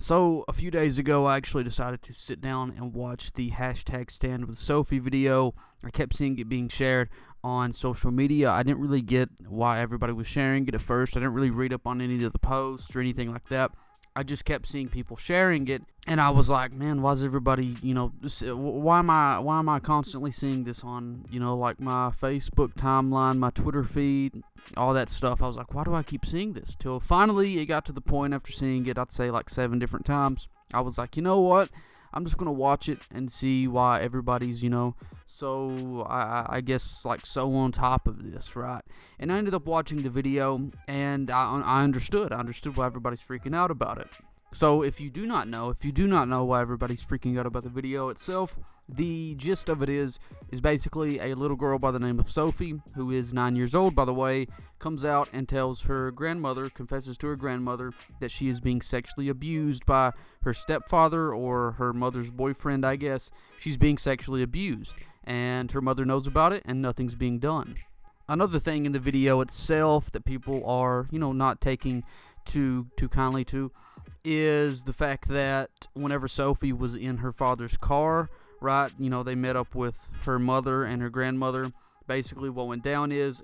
So, a few days ago, I actually decided to sit down and watch the hashtag standwithsophie video. I kept seeing it being shared on social media. I didn't really get why everybody was sharing it at first. I didn't really read up on any of the posts or anything like that. I just kept seeing people sharing it, and I was like, man, why is everybody, why am I constantly seeing this on, like my Facebook timeline, my Twitter feed, all that stuff. I was like, why do I keep seeing this? Till finally it got to the point after seeing it, I'd say like 7 different times, I was like, you know what? I'm just going to watch it and see why everybody's, so I guess like so on top of this, right? And I ended up watching the video, and I understood why everybody's freaking out about it. So if you do not know why everybody's freaking out about the video itself, the gist of it is basically a little girl by the name of Sophie, who is 9 years old, by the way, comes out and tells her grandmother, confesses to her grandmother, that she is being sexually abused by her stepfather or her mother's boyfriend, I guess. She's being sexually abused, and her mother knows about it, and nothing's being done. Another thing in the video itself that people are, not taking too kindly to is the fact that whenever Sophie was in her father's car, right, they met up with her mother and her grandmother. Basically what went down is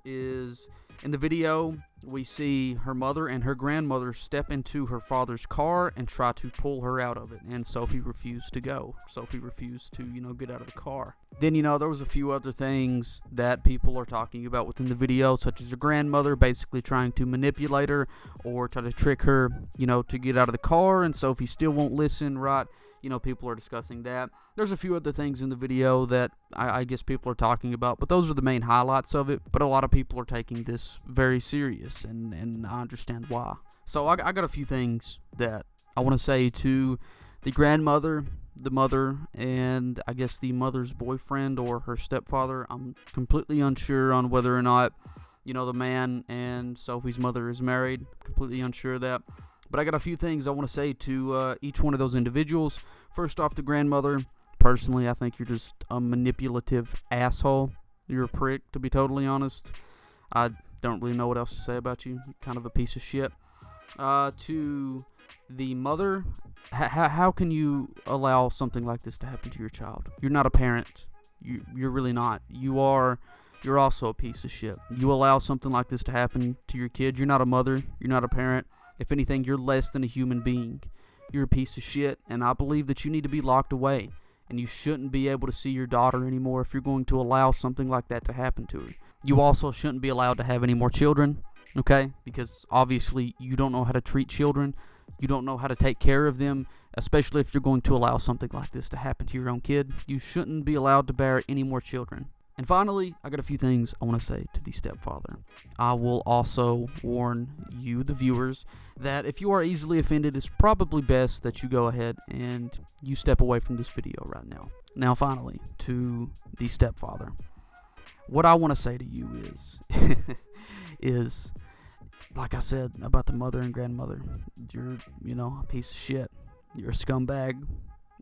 in the video we see her mother and her grandmother step into her father's car and try to pull her out of it, and Sophie refused to go. Sophie refused to, get out of the car. Then, there was a few other things that people are talking about within the video, such as her grandmother basically trying to manipulate her or try to trick her, to get out of the car, and Sophie still won't listen, right? People are discussing that. There's a few other things in the video that I guess people are talking about, but those are the main highlights of it. But a lot of people are taking this very serious, and I understand why. So I got a few things that I want to say to the grandmother, the mother, and I guess the mother's boyfriend or her stepfather. I'm completely unsure on whether or not, the man and Sophie's mother is married. Completely unsure of that. But I got a few things I want to say to each one of those individuals. First off, the grandmother. Personally, I think you're just a manipulative asshole. You're a prick, to be totally honest. I don't really know what else to say about you. You're kind of a piece of shit. To the mother, how can you allow something like this to happen to your child? You're not a parent. You're really not. You're also a piece of shit. You allow something like this to happen to your kid. You're not a mother. You're not a parent. If anything, you're less than a human being. You're a piece of shit, and I believe that you need to be locked away, and you shouldn't be able to see your daughter anymore if you're going to allow something like that to happen to her. You also shouldn't be allowed to have any more children, okay? Because obviously you don't know how to treat children. You don't know how to take care of them, especially if you're going to allow something like this to happen to your own kid. You shouldn't be allowed to bear any more children. And finally, I got a few things I want to say to the stepfather. I will also warn you, the viewers, that if you are easily offended, it's probably best that you go ahead and you step away from this video right now. Now, finally, to the stepfather. What I want to say to you is, like I said about the mother and grandmother, you're, a piece of shit. You're a scumbag.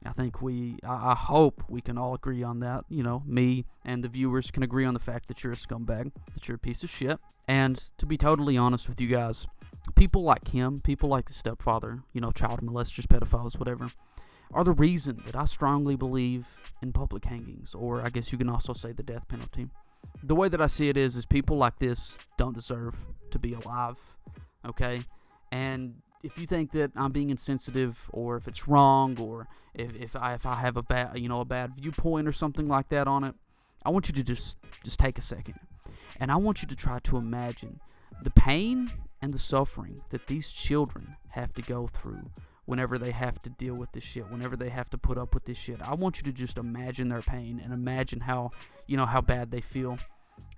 I hope we can all agree on that. Me and the viewers can agree on the fact that you're a scumbag, that you're a piece of shit. And to be totally honest with you guys, people like him, people like the stepfather, child molesters, pedophiles, whatever, are the reason that I strongly believe in public hangings, or I guess you can also say the death penalty. The way that I see it is people like this don't deserve to be alive, okay? And if you think that I'm being insensitive, or if it's wrong, or if I have a bad viewpoint or something like that on it, I want you to just take a second, and I want you to try to imagine the pain and the suffering that these children have to go through whenever they have to deal with this shit, whenever they have to put up with this shit. I want you to just imagine their pain and imagine how bad they feel.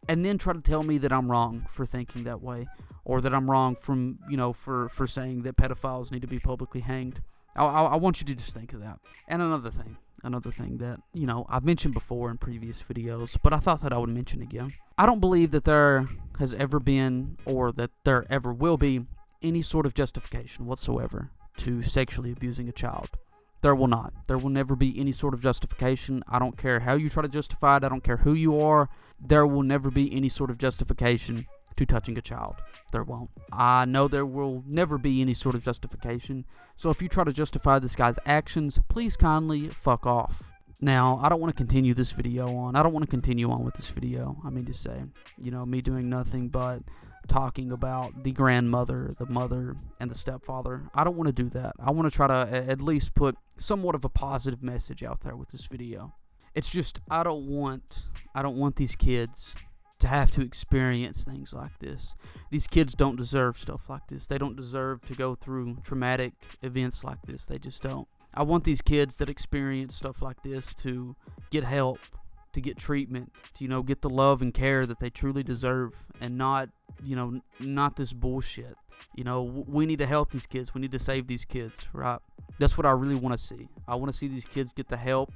And then try to tell me that I'm wrong for thinking that way, or that I'm wrong for saying that pedophiles need to be publicly hanged. I want you to just think of that. And another thing that, I've mentioned before in previous videos, but I thought that I would mention again. I don't believe that there has ever been, or that there ever will be, any sort of justification whatsoever to sexually abusing a child. There will not. There will never be any sort of justification. I don't care how you try to justify it. I don't care who you are. There will never be any sort of justification to touching a child. There won't. I know there will never be any sort of justification. So if you try to justify this guy's actions, please kindly fuck off. Now, I don't want to continue this video on. I don't want to continue on with this video. I mean to say, me doing nothing but talking about the grandmother, the mother, and the stepfather. I don't want to do that. I want to try to at least put somewhat of a positive message out there with this video. It's just I don't want these kids to have to experience things like this. These kids don't deserve stuff like this. They don't deserve to go through traumatic events like this. They just don't. I want these kids that experience stuff like this to get help, to get treatment, to, get the love and care that they truly deserve, and not this bullshit. We need to help these kids. We need to save these kids, right? That's what I really want to see. I want to see these kids get the help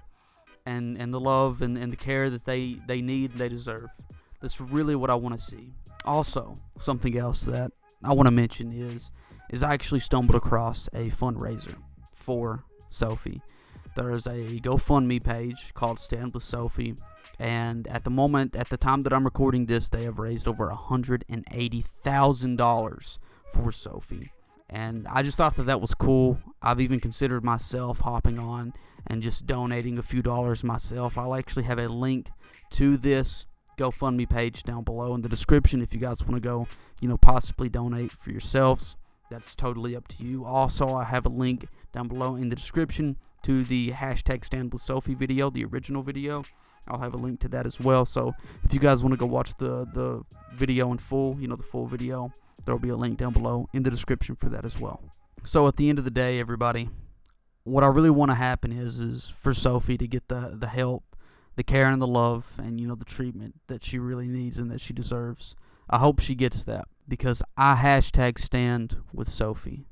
and the love and the care that they need and they deserve. That's really what I want to see. Also, something else that I want to mention is I actually stumbled across a fundraiser for Sophie. There is a GoFundMe page called Stand with Sophie, and at the time that I'm recording this, they have raised over $180,000 for Sophie. And I just thought that was cool. I've even considered myself hopping on and just donating a few dollars myself. I'll actually have a link to this GoFundMe page down below in the description if you guys want to go, possibly donate for yourselves. That's totally up to you. Also, I have a link down below in the description to the hashtag #StandWithSophie video, the original video. I'll have a link to that as well. So if you guys want to go watch the video in full, the full video, there will be a link down below in the description for that as well. So at the end of the day, everybody, what I really want to happen is for Sophie to get the help, the care and the love, and the treatment that she really needs and that she deserves. I hope she gets that, because I #StandWithSophie.